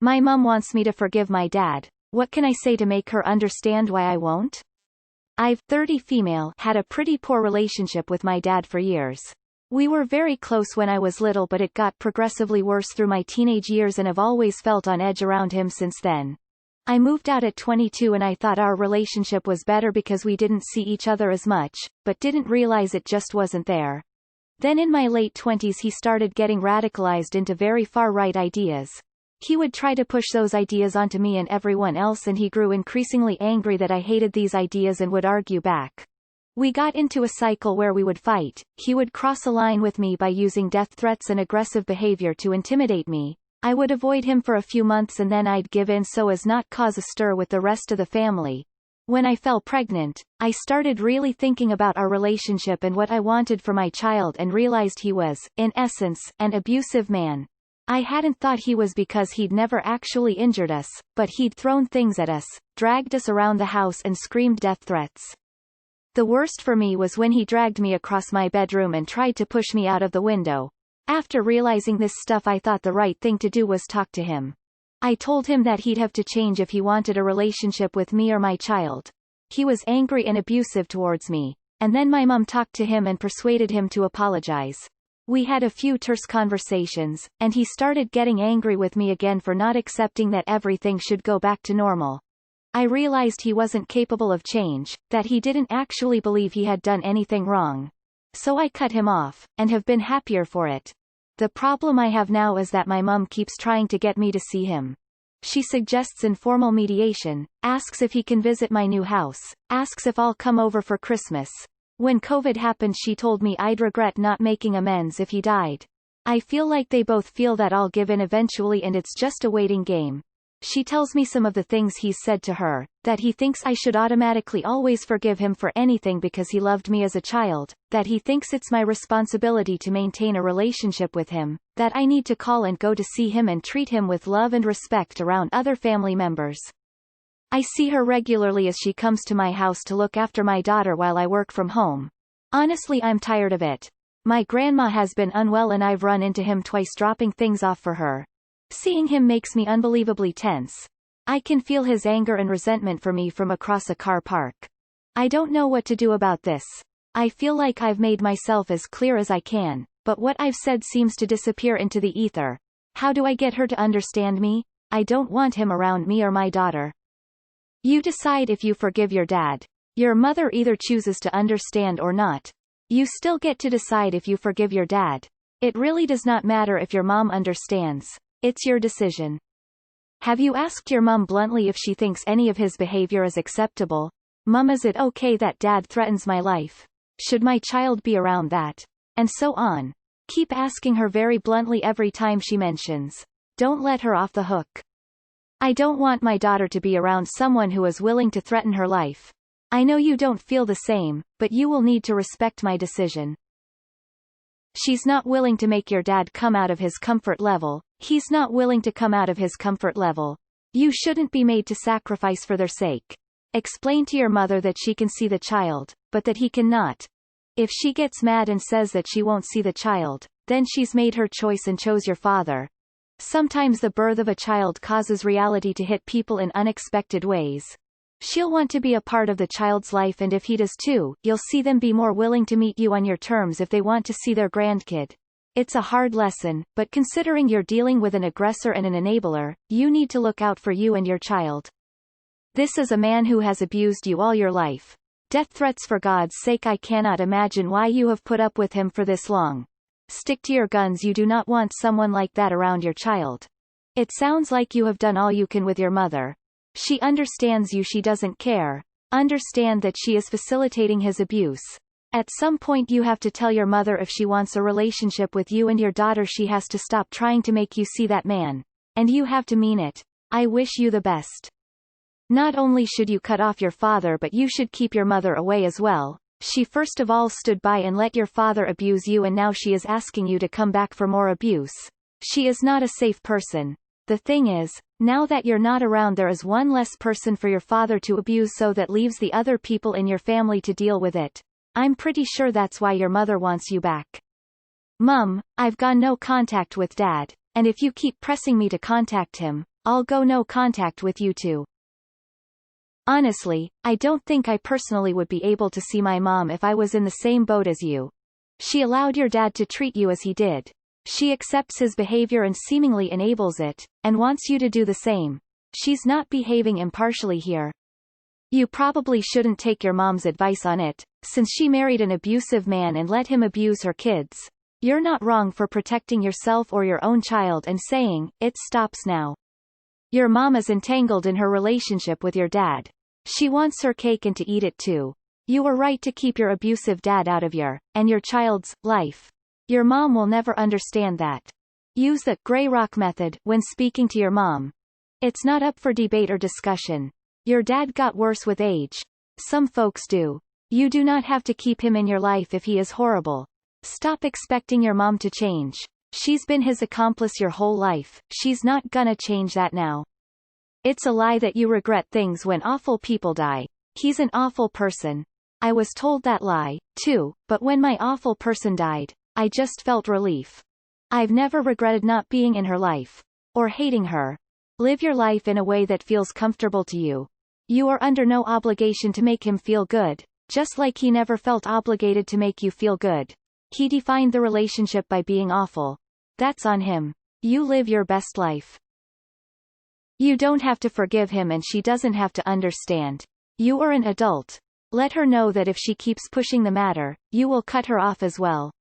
My mom wants me to forgive my dad. What can I say to make her understand why I won't? I've 30 female had a pretty poor relationship with my dad for years. We were very close when I was little, but it got progressively worse through my teenage years and I've always felt on edge around him since then. I moved out at 22 and I thought our relationship was better because we didn't see each other as much, but didn't realize it just wasn't there. Then in my late 20s he started getting radicalized into very far-right ideas. He would try to push those ideas onto me and everyone else, and he grew increasingly angry that I hated these ideas and would argue back. We got into a cycle where we would fight. He would cross a line with me by using death threats and aggressive behavior to intimidate me. I would avoid him for a few months and then I'd give in so as not cause a stir with the rest of the family. When I fell pregnant, I started really thinking about our relationship and what I wanted for my child and realized he was, in essence, an abusive man. I hadn't thought he was because he'd never actually injured us, but he'd thrown things at us, dragged us around the house and screamed death threats. The worst for me was when he dragged me across my bedroom and tried to push me out of the window. After realizing this stuff, I thought the right thing to do was talk to him. I told him that he'd have to change if he wanted a relationship with me or my child. He was angry and abusive towards me. And then my mom talked to him and persuaded him to apologize. We had a few terse conversations, and he started getting angry with me again for not accepting that everything should go back to normal. I realized he wasn't capable of change, that he didn't actually believe he had done anything wrong. So I cut him off, and have been happier for it. The problem I have now is that my mom keeps trying to get me to see him. She suggests informal mediation, asks if he can visit my new house, asks if I'll come over for Christmas. When COVID happened, she told me I'd regret not making amends if he died. I feel like they both feel that I'll give in eventually and it's just a waiting game. She tells me some of the things he's said to her, that he thinks I should automatically always forgive him for anything because he loved me as a child, that he thinks it's my responsibility to maintain a relationship with him, that I need to call and go to see him and treat him with love and respect around other family members. I see her regularly as she comes to my house to look after my daughter while I work from home. Honestly, I'm tired of it. My grandma has been unwell and I've run into him twice dropping things off for her. Seeing him makes me unbelievably tense. I can feel his anger and resentment for me from across a car park. I don't know what to do about this. I feel like I've made myself as clear as I can, but what I've said seems to disappear into the ether. How do I get her to understand me? I don't want him around me or my daughter. You decide if you forgive your dad. Your mother either chooses to understand or not. You still get to decide if you forgive your dad. It really does not matter if your mom understands. It's your decision. Have you asked your mom bluntly if she thinks any of his behavior is acceptable? Mom, is it okay that dad threatens my life? Should my child be around that? And so on. Keep asking her very bluntly every time she mentions. Don't let her off the hook. I don't want my daughter to be around someone who is willing to threaten her life. I know you don't feel the same, but you will need to respect my decision. She's not willing to make your dad come out of his comfort level. He's not willing to come out of his comfort level. You shouldn't be made to sacrifice for their sake. Explain to your mother that she can see the child, but that he cannot. If she gets mad and says that she won't see the child, then she's made her choice and chose your father. Sometimes the birth of a child causes reality to hit people in unexpected ways. She'll want to be a part of the child's life, and if he does too, you'll see them be more willing to meet you on your terms if they want to see their grandkid. It's a hard lesson, but considering you're dealing with an aggressor and an enabler, you need to look out for you and your child. This is a man who has abused you all your life. Death threats, for God's sake. I cannot imagine why you have put up with him for this long. Stick to your guns. You do not want someone like that around your child. It sounds like you have done all you can with your mother. She understands you. She doesn't care. Understand that she is facilitating his abuse. At some point you have to tell your mother if she wants a relationship with you and your daughter. She has to stop trying to make you see that man. And you have to mean it. I wish you the best. Not only should you cut off your father, but you should keep your mother away as well. She first of all stood by and let your father abuse you, and now she is asking you to come back for more abuse. She is not a safe person. The thing is, now that you're not around, there is one less person for your father to abuse, so that leaves the other people in your family to deal with it. I'm pretty sure that's why your mother wants you back. Mum, I've got no contact with Dad, and if you keep pressing me to contact him, I'll go no contact with you two. Honestly, I don't think I personally would be able to see my mom if I was in the same boat as you. She allowed your dad to treat you as he did. She accepts his behavior and seemingly enables it, and wants you to do the same. She's not behaving impartially here. You probably shouldn't take your mom's advice on it, since she married an abusive man and let him abuse her kids. You're not wrong for protecting yourself or your own child and saying, it stops now. Your mom is entangled in her relationship with your dad. She wants her cake and to eat it too. You were right to keep your abusive dad out of your, and your child's, life. Your mom will never understand that. Use the gray rock method when speaking to your mom. It's not up for debate or discussion. Your dad got worse with age. Some folks do. You do not have to keep him in your life if he is horrible. Stop expecting your mom to change. She's been his accomplice your whole life. She's not gonna change that now. It's a lie that you regret things when awful people die. He's an awful person. I was told that lie, too, but when my awful person died, I just felt relief. I've never regretted not being in her life. Or hating her. Live your life in a way that feels comfortable to you. You are under no obligation to make him feel good, just like he never felt obligated to make you feel good. He defined the relationship by being awful. That's on him. You live your best life. You don't have to forgive him and she doesn't have to understand. You are an adult. Let her know that if she keeps pushing the matter, you will cut her off as well.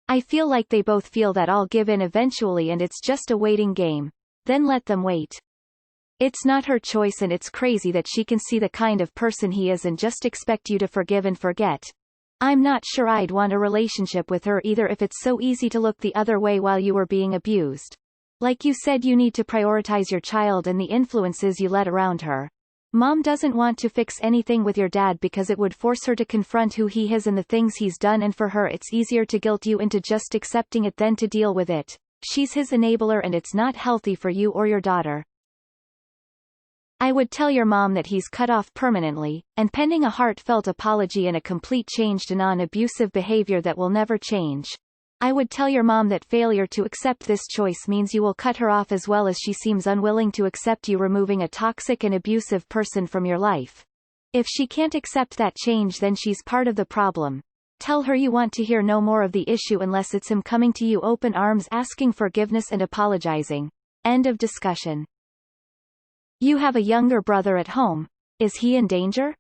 I feel like they both feel that I'll give in eventually and it's just a waiting game. Then let them wait. It's not her choice and it's crazy that she can see the kind of person he is and just expect you to forgive and forget. I'm not sure I'd want a relationship with her either if it's so easy to look the other way while you were being abused. Like you said, you need to prioritize your child and the influences you let around her. Mom doesn't want to fix anything with your dad because it would force her to confront who he is and the things he's done, and for her it's easier to guilt you into just accepting it than to deal with it. She's his enabler and it's not healthy for you or your daughter. I would tell your mom that he's cut off permanently, and pending a heartfelt apology and a complete change to non-abusive behavior that will never change. I would tell your mom that failure to accept this choice means you will cut her off as well as she seems unwilling to accept you removing a toxic and abusive person from your life. If she can't accept that change, then she's part of the problem. Tell her you want to hear no more of the issue unless it's him coming to you open arms asking forgiveness and apologizing. End of discussion. You have a younger brother at home. Is he in danger?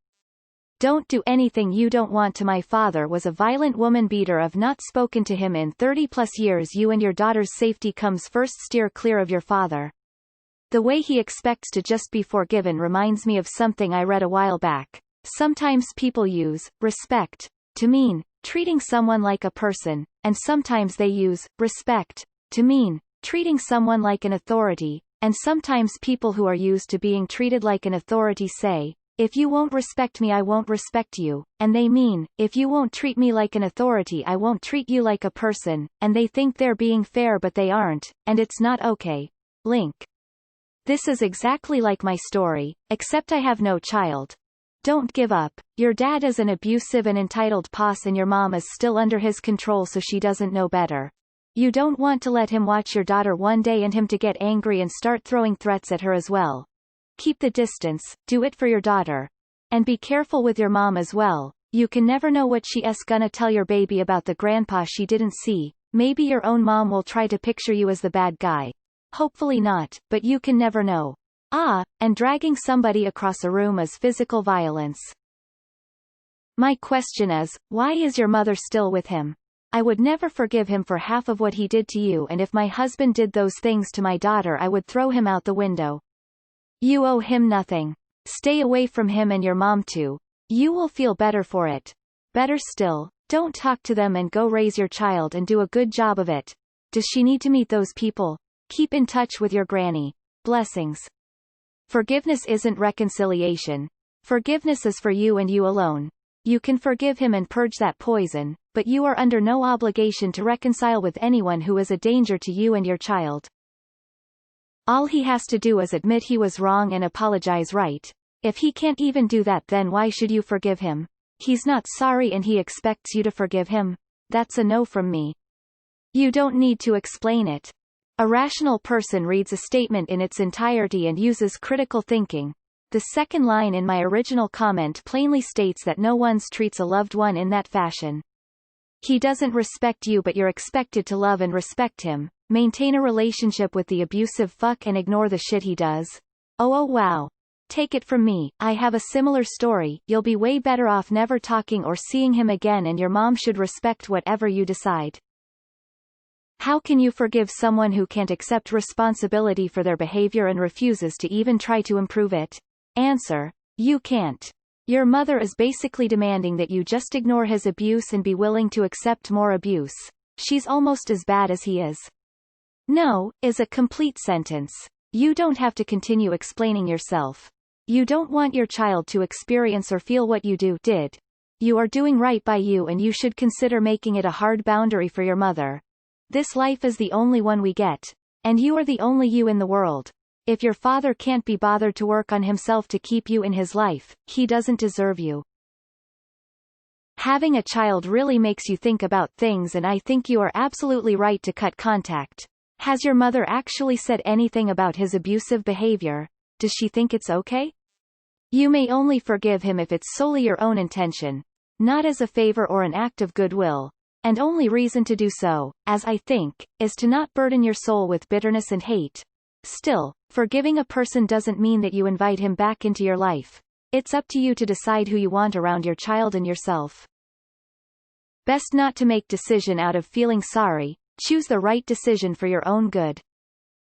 Don't do anything you don't want to. My father was a violent woman beater. I've not spoken to him in 30+ years. You and your daughter's safety comes first. Steer clear of your father. The way he expects to just be forgiven reminds me of something I read a while back. Sometimes people use respect to mean treating someone like a person, and sometimes they use respect to mean treating someone like an authority. And sometimes people who are used to being treated like an authority say, if you won't respect me, I won't respect you, and they mean, if you won't treat me like an authority, I won't treat you like a person, and they think they're being fair but they aren't, and it's not okay. Link. This is exactly like my story, except I have no child. Don't give up. Your dad is an abusive and entitled boss and your mom is still under his control, so she doesn't know better. You don't want to let him watch your daughter one day and him to get angry and start throwing threats at her as well. Keep the distance, do it for your daughter. And be careful with your mom as well. You can never know what she's gonna tell your baby about the grandpa she didn't see. Maybe your own mom will try to picture you as the bad guy. Hopefully not, but you can never know. And dragging somebody across a room is physical violence. My question is, why is your mother still with him? I would never forgive him for half of what he did to you, and if my husband did those things to my daughter, I would throw him out the window. You owe him nothing. Stay away from him and your mom too. You will feel better for it. Better still, don't talk to them and go raise your child and do a good job of it. Does she need to meet those people? Keep in touch with your granny. Blessings. Forgiveness isn't reconciliation. Forgiveness is for you and you alone. You can forgive him and purge that poison, but you are under no obligation to reconcile with anyone who is a danger to you and your child. All he has to do is admit he was wrong and apologize, right? If he can't even do that, then why should you forgive him? He's not sorry and he expects you to forgive him? That's a no from me. You don't need to explain it. A rational person reads a statement in its entirety and uses critical thinking. The second line in my original comment plainly states that no one treats a loved one in that fashion. He doesn't respect you, but you're expected to love and respect him. Maintain a relationship with the abusive fuck and ignore the shit he does. Oh wow. Take it from me, I have a similar story. You'll be way better off never talking or seeing him again, and your mom should respect whatever you decide. How can you forgive someone who can't accept responsibility for their behavior and refuses to even try to improve it? Answer: you can't. Your mother is basically demanding that you just ignore his abuse and be willing to accept more abuse. She's almost as bad as he is. No, is a complete sentence. You don't have to continue explaining yourself. You don't want your child to experience or feel what you did. You are doing right by you, and you should consider making it a hard boundary for your mother. This life is the only one we get. And you are the only you in the world. If your father can't be bothered to work on himself to keep you in his life, he doesn't deserve you. Having a child really makes you think about things, and I think you are absolutely right to cut contact. Has your mother actually said anything about his abusive behavior? Does she think it's okay? You may only forgive him if it's solely your own intention, not as a favor or an act of goodwill. And only reason to do so, as I think, is to not burden your soul with bitterness and hate. Still, forgiving a person doesn't mean that you invite him back into your life. It's up to you to decide who you want around your child and yourself. Best not to make decision out of feeling sorry. Choose the right decision for your own good.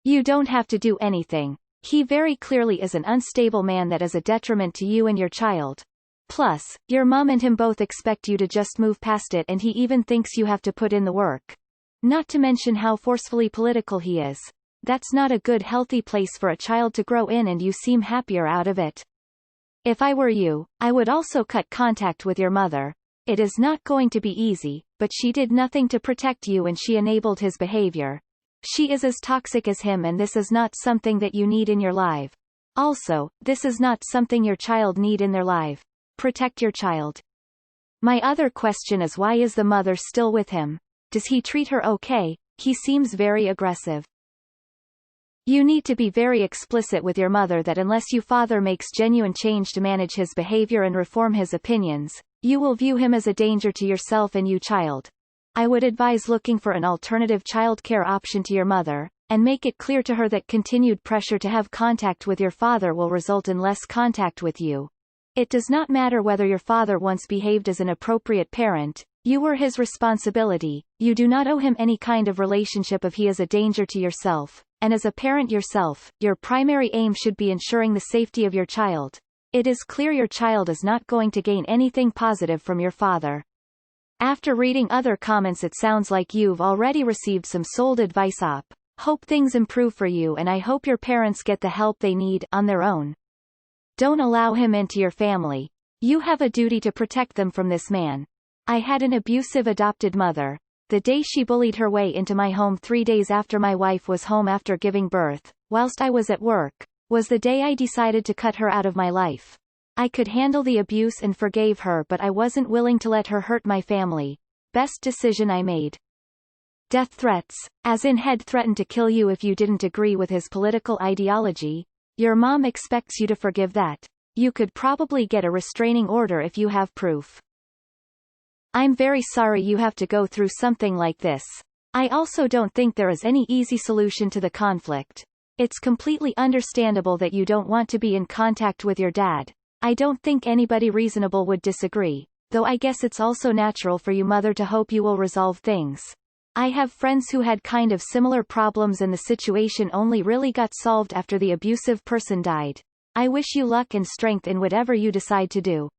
You don't have to do anything. He very clearly is an unstable man that is a detriment to you and your child. Plus, your mom and him both expect you to just move past it, and he even thinks you have to put in the work. Not to mention how forcefully political he is. That's not a good, healthy place for a child to grow in, and you seem happier out of it. If I were you, I would also cut contact with your mother. It is not going to be easy, but she did nothing to protect you and she enabled his behavior. She is as toxic as him, and this is not something that you need in your life. Also, this is not something your child need in their life. Protect your child. My other question is, why is the mother still with him? Does he treat her okay? He seems very aggressive. You need to be very explicit with your mother that unless your father makes genuine change to manage his behavior and reform his opinions, you will view him as a danger to yourself and your child. I would advise looking for an alternative childcare option to your mother, and make it clear to her that continued pressure to have contact with your father will result in less contact with you. It does not matter whether your father once behaved as an appropriate parent. You were his responsibility. You do not owe him any kind of relationship if he is a danger to yourself, and as a parent yourself, your primary aim should be ensuring the safety of your child. It is clear your child is not going to gain anything positive from your father. After reading other comments, it sounds like you've already received some sold advice. Hope things improve for you, and I hope your parents get the help they need on their own. Don't allow him into your family. You have a duty to protect them from this man. I had an abusive adopted mother. The day she bullied her way into my home 3 days after my wife was home after giving birth, whilst I was at work, was the day I decided to cut her out of my life. I could handle the abuse and forgave her, but I wasn't willing to let her hurt my family. Best decision I made. Death threats, as in he'd threaten to kill you if you didn't agree with his political ideology. Your mom expects you to forgive that. You could probably get a restraining order if you have proof. I'm very sorry you have to go through something like this. I also don't think there is any easy solution to the conflict. It's completely understandable that you don't want to be in contact with your dad. I don't think anybody reasonable would disagree, though I guess it's also natural for you mother to hope you will resolve things. I have friends who had kind of similar problems, and the situation only really got solved after the abusive person died. I wish you luck and strength in whatever you decide to do.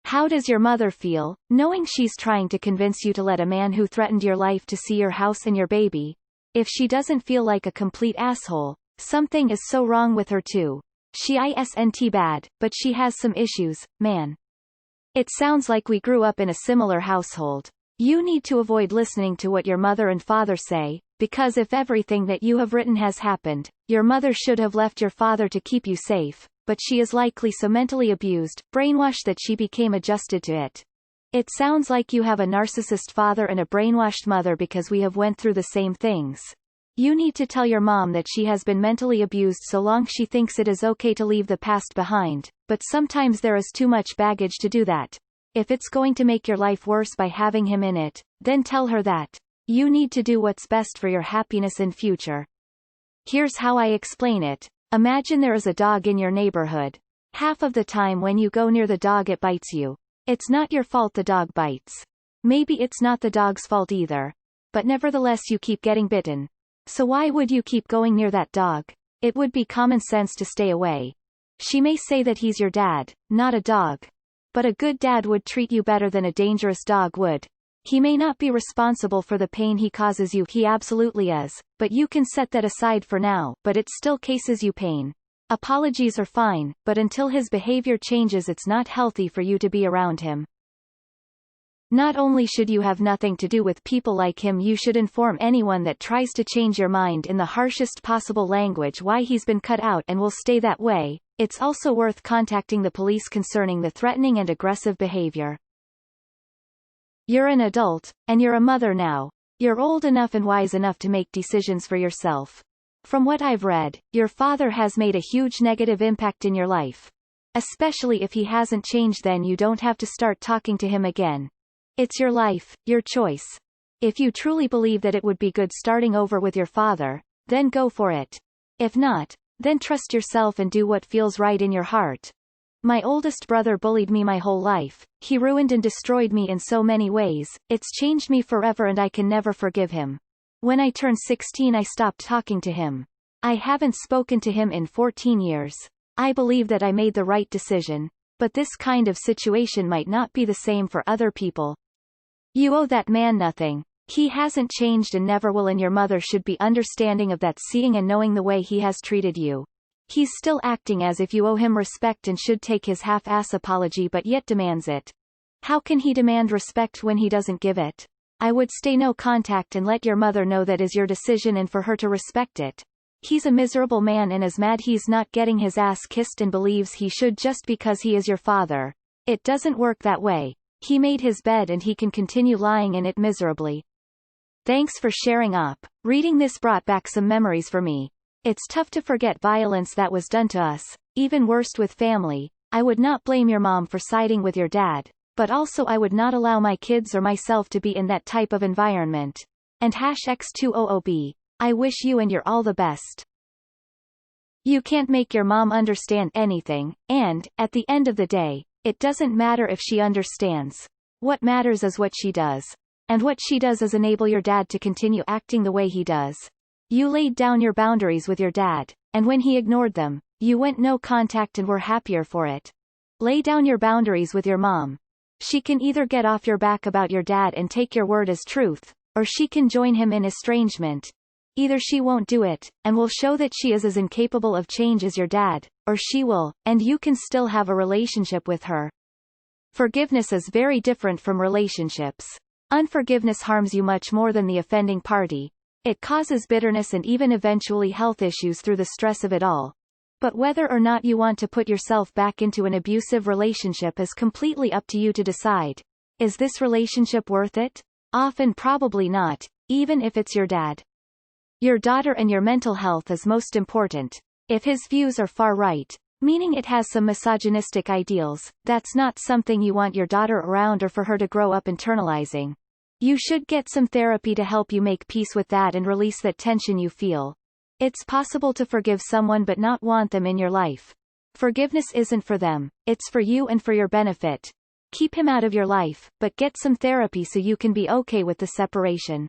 How does your mother feel, knowing she's trying to convince you to let a man who threatened your life to see your house and your baby? If she doesn't feel like a complete asshole, something is so wrong with her too. She isn't bad, but she has some issues, man. It sounds like we grew up in a similar household. You need to avoid listening to what your mother and father say, because if everything that you have written has happened, your mother should have left your father to keep you safe, but she is likely so mentally abused, brainwashed that she became adjusted to it. It sounds like you have a narcissist father and a brainwashed mother, because we have went through the same things. You need to tell your mom that she has been mentally abused so long she thinks it is okay to leave the past behind, but sometimes there is too much baggage to do that. If it's going to make your life worse by having him in it, then tell her that. You need to do what's best for your happiness and future. Here's how I explain it. Imagine there is a dog in your neighborhood. Half of the time when you go near the dog it bites you. It's not your fault the dog bites. Maybe it's not the dog's fault either. But nevertheless you keep getting bitten. So why would you keep going near that dog? It would be common sense to stay away. She may say that he's your dad, not a dog. But a good dad would treat you better than a dangerous dog would. He may not be responsible for the pain he causes you, he absolutely is, but you can set that aside for now, but it still causes you pain. Apologies are fine, but until his behavior changes it's not healthy for you to be around him. Not only should you have nothing to do with people like him, you should inform anyone that tries to change your mind in the harshest possible language why he's been cut out and will stay that way. It's also worth contacting the police concerning the threatening and aggressive behavior. You're an adult, and you're a mother now. You're old enough and wise enough to make decisions for yourself. From what I've read, your father has made a huge negative impact in your life. Especially if he hasn't changed, then you don't have to start talking to him again. It's your life, your choice. If you truly believe that it would be good starting over with your father, then go for it. If not, then trust yourself and do what feels right in your heart. My oldest brother bullied me my whole life. He ruined and destroyed me in so many ways. It's changed me forever and I can never forgive him. When I turned 16 I stopped talking to him. I haven't spoken to him in 14 years. I believe that I made the right decision. But this kind of situation might not be the same for other people. You owe that man nothing. He hasn't changed and never will, and your mother should be understanding of that, seeing and knowing the way he has treated you. He's still acting as if you owe him respect and should take his half-ass apology but yet demands it. How can he demand respect when he doesn't give it? I would stay no contact and let your mother know that is your decision and for her to respect it. He's a miserable man and is mad he's not getting his ass kissed and believes he should just because he is your father. It doesn't work that way. He made his bed and he can continue lying in it miserably. Thanks for sharing up. Reading this brought back some memories for me. It's tough to forget violence that was done to us, even worse with family. I would not blame your mom for siding with your dad, but also I would not allow my kids or myself to be in that type of environment. And #X2OOB. I wish you and your all the best. You can't make your mom understand anything, and, at the end of the day, it doesn't matter if she understands. What matters is what she does. And what she does is enable your dad to continue acting the way he does. You laid down your boundaries with your dad, and when he ignored them, you went no contact and were happier for it. Lay down your boundaries with your mom. She can either get off your back about your dad and take your word as truth, or she can join him in estrangement. Either she won't do it, and will show that she is as incapable of change as your dad, or she will, and you can still have a relationship with her. Forgiveness is very different from relationships. Unforgiveness harms you much more than the offending party. It causes bitterness and even eventually health issues through the stress of it all. But whether or not you want to put yourself back into an abusive relationship is completely up to you to decide. Is this relationship worth it? Often probably not, even if it's your dad. Your daughter and your mental health is most important. If his views are far right, meaning it has some misogynistic ideals, that's not something you want your daughter around or for her to grow up internalizing. You should get some therapy to help you make peace with that and release that tension you feel. It's possible to forgive someone but not want them in your life. Forgiveness isn't for them, it's for you and for your benefit. Keep him out of your life, but get some therapy so you can be okay with the separation.